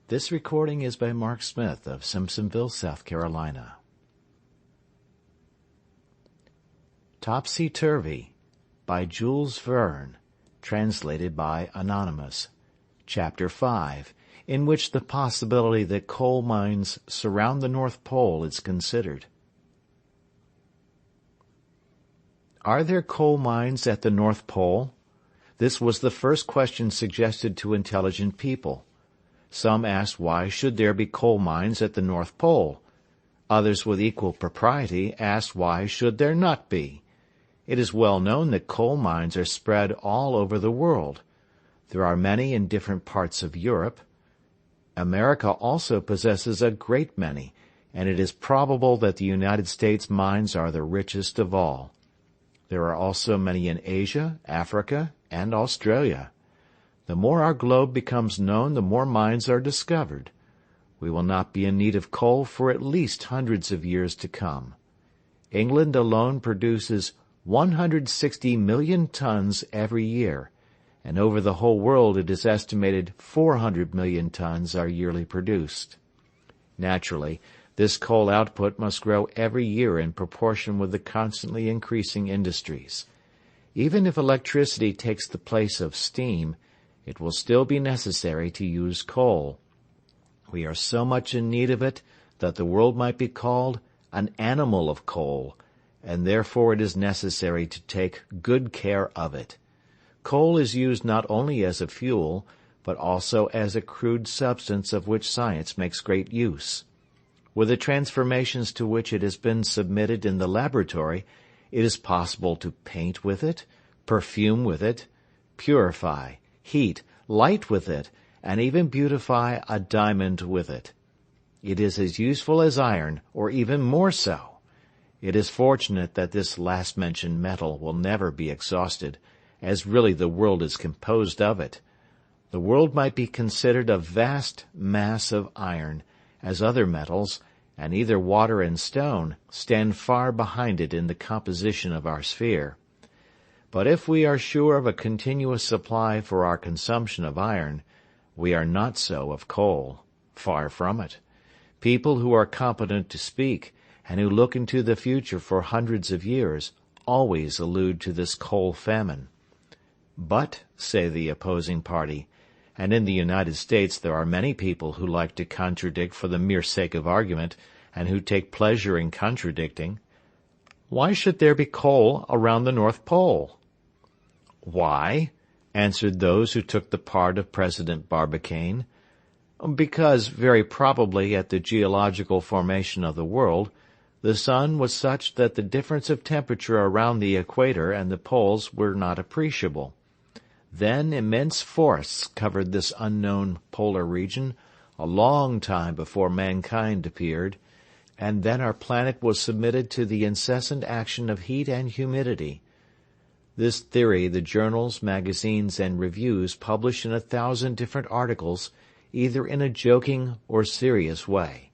This recording is by Mark Smith of Simpsonville, South Carolina. Topsy-Turvy by Jules Verne, translated by Anonymous. Chapter 5, in which the possibility that coal mines surround the North Pole is considered. Are there coal mines at the North Pole? This was the first question suggested to intelligent people. Some asked why should there be coal mines at the North Pole. Others with equal propriety asked why should there not be. It is well known that coal mines are spread all over the world. There are many in different parts of Europe. America also possesses a great many, and it is probable that the United States mines are the richest of all. There are also many in Asia, Africa, and Australia. The more our globe becomes known, the more mines are discovered. We will not be in need of coal for at least hundreds of years to come. England alone produces 160 million tons every year, and over the whole world it is estimated 400 million tons are yearly produced. Naturally, this coal output must grow every year in proportion with the constantly increasing industries. Even if electricity takes the place of steam, it will still be necessary to use coal. We are so much in need of it that the world might be called an animal of coal, and therefore it is necessary to take good care of it. Coal is used not only as a fuel, but also as a crude substance of which science makes great use. With the transformations to which it has been submitted in the laboratory, it is possible to paint with it, perfume with it, purify, heat, light with it, and even beautify a diamond with it. It is as useful as iron, or even more so. It is fortunate that this last-mentioned metal will never be exhausted, as really the world is composed of it. The world might be considered a vast mass of iron, as other metals, and either water and stone, stand far behind it in the composition of our sphere. But if we are sure of a continuous supply for our consumption of iron, we are not so of coal. Far from it. People who are competent to speak, and who look into the future for hundreds of years, always allude to this coal famine. But, say the opposing party, and in the United States there are many people who like to contradict for the mere sake of argument, and who take pleasure in contradicting, why should there be coal around the North Pole? Why? Answered those who took the part of President Barbicane. Because, very probably at the geological formation of the world, the sun was such that the difference of temperature around the equator and the poles were not appreciable. Then immense forests covered this unknown polar region a long time before mankind appeared, and then our planet was submitted to the incessant action of heat and humidity. This theory the journals, magazines, and reviews publish in 1,000 different articles, either in a joking or serious way.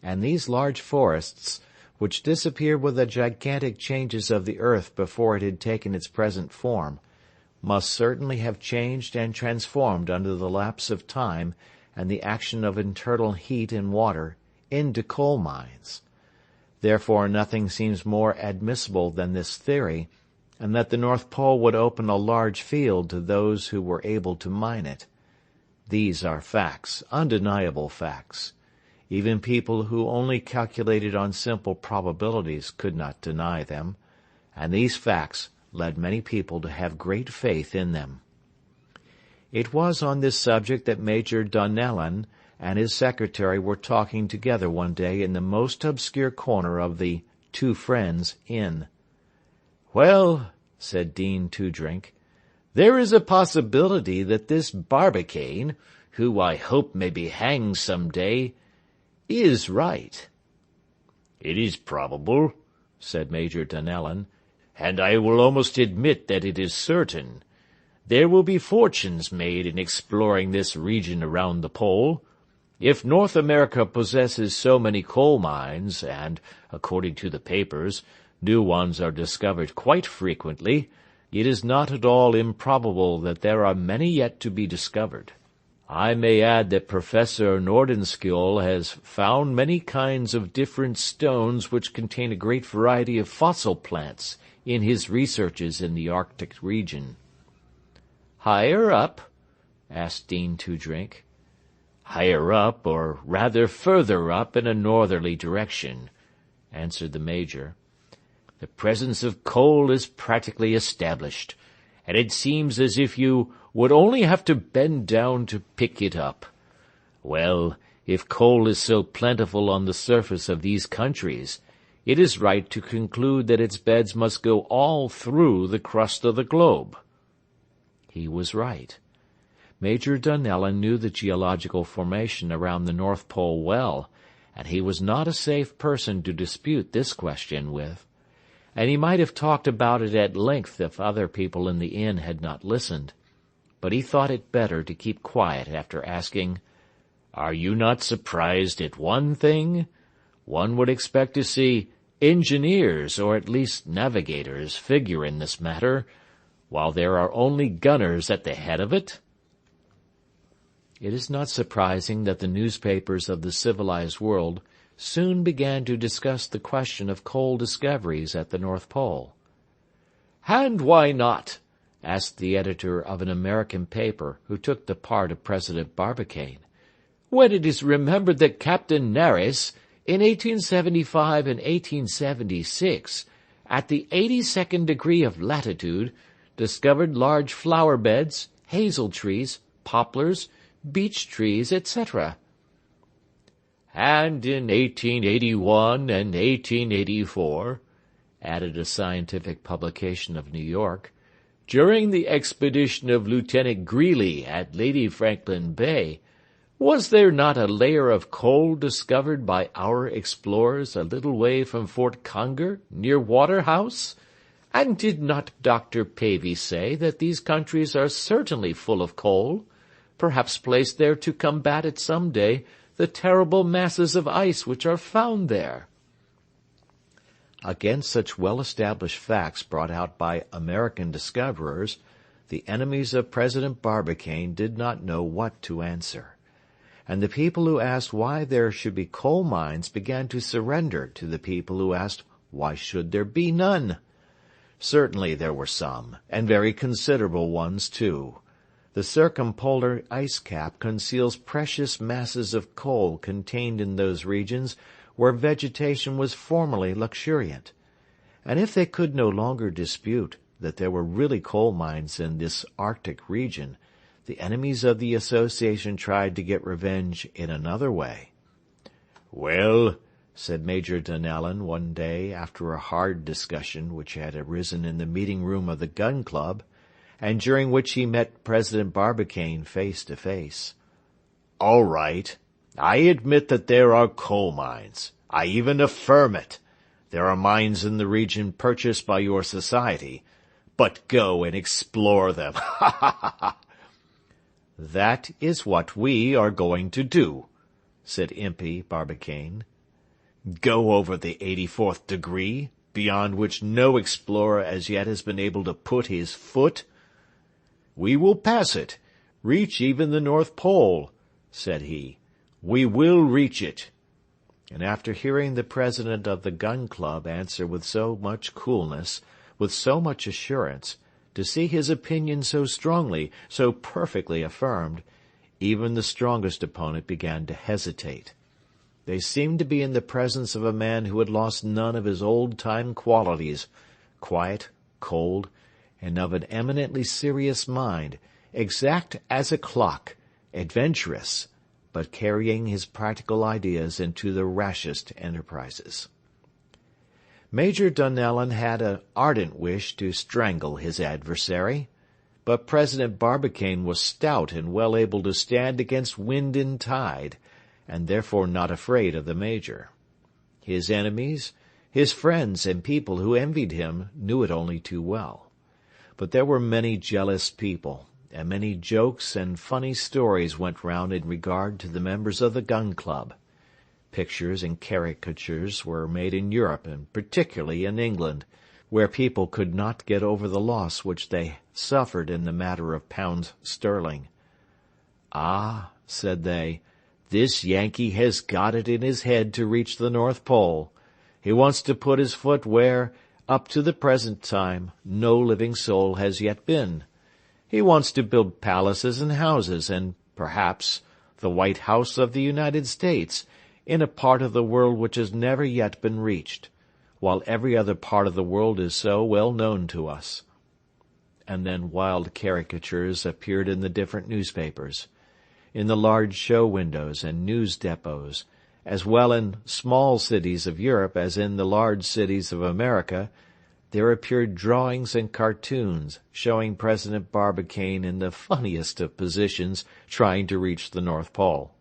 And these large forests, which disappeared with the gigantic changes of the earth before it had taken its present form, must certainly have changed and transformed under the lapse of time and the action of internal heat and water into coal mines. Therefore nothing seems more admissible than this theory, and that the North Pole would open a large field to those who were able to mine it. These are facts, undeniable facts. Even people who only calculated on simple probabilities could not deny them, and these facts led many people to have great faith in them. It was on this subject that Major Donnellan and his secretary were talking together one day in the most obscure corner of the Two Friends Inn. "Well," said Dean Toodrink, "there is a possibility that this Barbicane, who I hope may be hanged some day, is right." "It is probable," said Major Donnellan, "and I will almost admit that it is certain. There will be fortunes made in exploring this region around the pole. If North America possesses so many coal mines, and, according to the papers, new ones are discovered quite frequently, it is not at all improbable that there are many yet to be discovered. I may add that Professor Nordenskiöld has found many kinds of different stones which contain a great variety of fossil plants in his researches in the Arctic region." "Higher up?" asked Dean Toodrink. "Higher up, or rather further up in a northerly direction," answered the Major. "The presence of coal is practically established, and it seems as if you would only have to bend down to pick it up. Well, if coal is so plentiful on the surface of these countries, it is right to conclude that its beds must go all through the crust of the globe." He was right. Major Donellan knew the geological formation around the North Pole well, and he was not a safe person to dispute this question with. And he might have talked about it at length if other people in the inn had not listened. But he thought it better to keep quiet after asking, "Are you not surprised at one thing? One would expect to see engineers, or at least navigators, figure in this matter, while there are only gunners at the head of it." It is not surprising that the newspapers of the civilized world soon began to discuss the question of coal discoveries at the North Pole. "And why not?" asked the editor of an American paper who took the part of President Barbicane. "When it is remembered that Captain Nares, in 1875 and 1876, at the 82nd degree of latitude, discovered large flower beds, hazel trees, poplars, beech trees, etc." "And in 1881 and 1884, added a scientific publication of New York, "during the expedition of Lieutenant Greely at Lady Franklin Bay, was there not a layer of coal discovered by our explorers a little way from Fort Conger, near Waterhouse? And did not Dr. Pavey say that these countries are certainly full of coal, perhaps placed there to combat at some day the terrible masses of ice which are found there?" Against such well-established facts brought out by American discoverers, the enemies of President Barbicane did not know what to answer. And the people who asked why there should be coal mines began to surrender to the people who asked why should there be none. Certainly there were some, and very considerable ones too. The circumpolar ice cap conceals precious masses of coal contained in those regions where vegetation was formerly luxuriant. And if they could no longer dispute that there were really coal mines in this Arctic region, the enemies of the association tried to get revenge in another way. "Well," said Major Donellan one day after a hard discussion which had arisen in the meeting-room of the gun club, and during which he met President Barbicane face to face, "all right, I admit that there are coal mines. I even affirm it. There are mines in the region purchased by your society. But go and explore them. Ha ha ha ha!" "That is what we are going to do," said Impey Barbicane. "Go over the 84th degree, beyond which no explorer as yet has been able to put his foot?" "We will pass it, reach even the North Pole," said he. "We will reach it." And after hearing the president of the gun club answer with so much coolness, with so much assurance, to see his opinion so strongly, so perfectly affirmed, even the strongest opponent began to hesitate. They seemed to be in the presence of a man who had lost none of his old-time qualities, quiet, cold, and of an eminently serious mind, exact as a clock, adventurous, but carrying his practical ideas into the rashest enterprises. Major Donellan had an ardent wish to strangle his adversary, but President Barbicane was stout and well able to stand against wind and tide, and therefore not afraid of the Major. His enemies, his friends and people who envied him knew it only too well. But there were many jealous people, and many jokes and funny stories went round in regard to the members of the gun club. Pictures and caricatures were made in Europe, and particularly in England, where people could not get over the loss which they suffered in the matter of pounds sterling. "Ah," said they, "this Yankee has got it in his head to reach the North Pole. He wants to put his foot where, up to the present time, no living soul has yet been. He wants to build palaces and houses, and, perhaps, the White House of the United States, in a part of the world which has never yet been reached, while every other part of the world is so well known to us." And then wild caricatures appeared in the different newspapers. In the large show windows and news depots, as well in small cities of Europe as in the large cities of America, there appeared drawings and cartoons showing President Barbicane in the funniest of positions trying to reach the North Pole.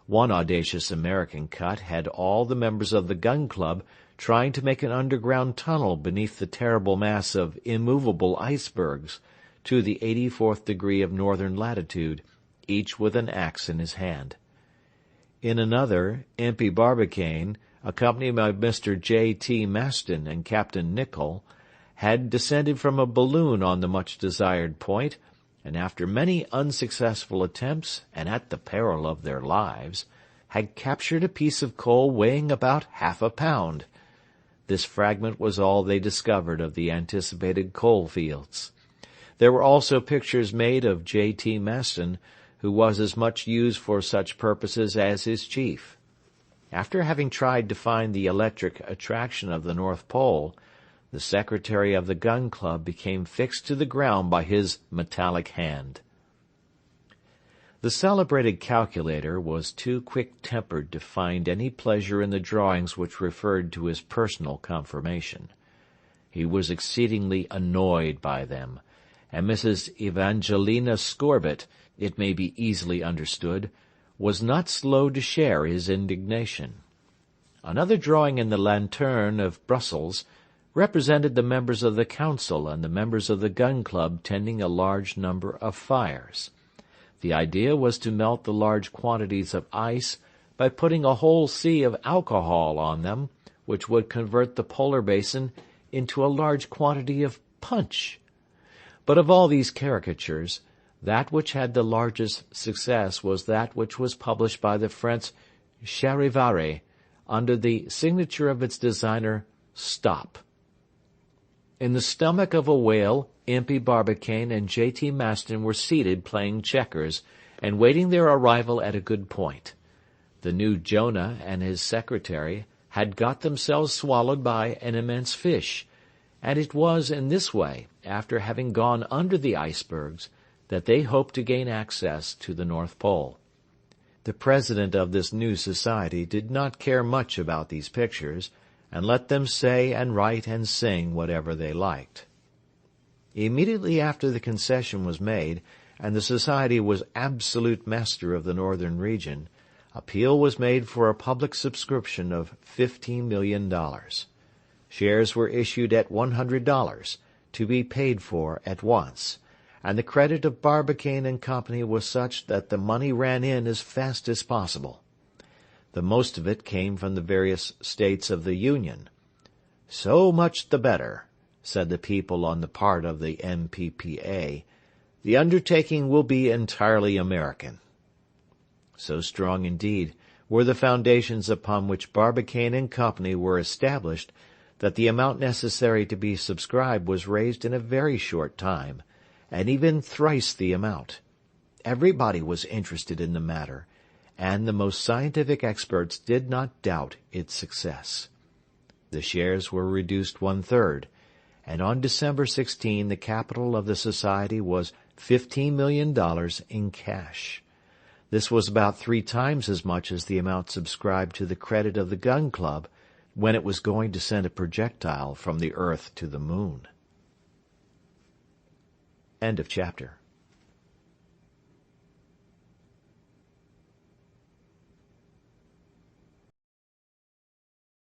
One audacious American cut had all the members of the gun club trying to make an underground tunnel beneath the terrible mass of immovable icebergs to the 84th degree of northern latitude, each with an axe in his hand. In another, Impey Barbicane, accompanied by Mr. J.T. Maston and Captain Nicholl, had descended from a balloon on the much-desired point, and after many unsuccessful attempts, and at the peril of their lives, had captured a piece of coal weighing about half a pound. This fragment was all they discovered of the anticipated coal fields. There were also pictures made of J.T. Maston, who was as much used for such purposes as his chief. After having tried to find the electric attraction of the North Pole, the secretary of the gun club became fixed to the ground by his metallic hand. The celebrated calculator was too quick-tempered to find any pleasure in the drawings which referred to his personal conformation. He was exceedingly annoyed by them, and Mrs. Evangelina Scorbut, it may be easily understood, was not slow to share his indignation. Another drawing in the Lanterne of Brussels represented the members of the council and the members of the gun club tending a large number of fires. The idea was to melt the large quantities of ice by putting a whole sea of alcohol on them, which would convert the polar basin into a large quantity of punch. But of all these caricatures, that which had the largest success was that which was published by the French Charivari under the signature of its designer, Stop. In the stomach of a whale, Impey Barbicane and J.T. Maston were seated playing checkers and waiting their arrival at a good point. The new Jonah and his secretary had got themselves swallowed by an immense fish, and it was in this way, after having gone under the icebergs, that they hoped to gain access to the North Pole. The president of this new society did not care much about these pictures, and let them say and write and sing whatever they liked. Immediately after the concession was made, and the society was absolute master of the northern region, appeal was made for a public subscription of $15 million. Shares were issued at $100, to be paid for at once, and the credit of Barbicane and Company was such that the money ran in as fast as possible. The most of it came from the various states of the Union. "So much the better," said the people on the part of the MPPA. "The undertaking will be entirely American." So strong, indeed, were the foundations upon which Barbicane and Company were established that the amount necessary to be subscribed was raised in a very short time, and even thrice the amount. Everybody was interested in the matter, and the most scientific experts did not doubt its success. The shares were reduced 1/3, and on December 16 the capital of the society was $15 million in cash. This was about 3 times as much as the amount subscribed to the credit of the gun club when it was going to send a projectile from the earth to the moon. End of chapter.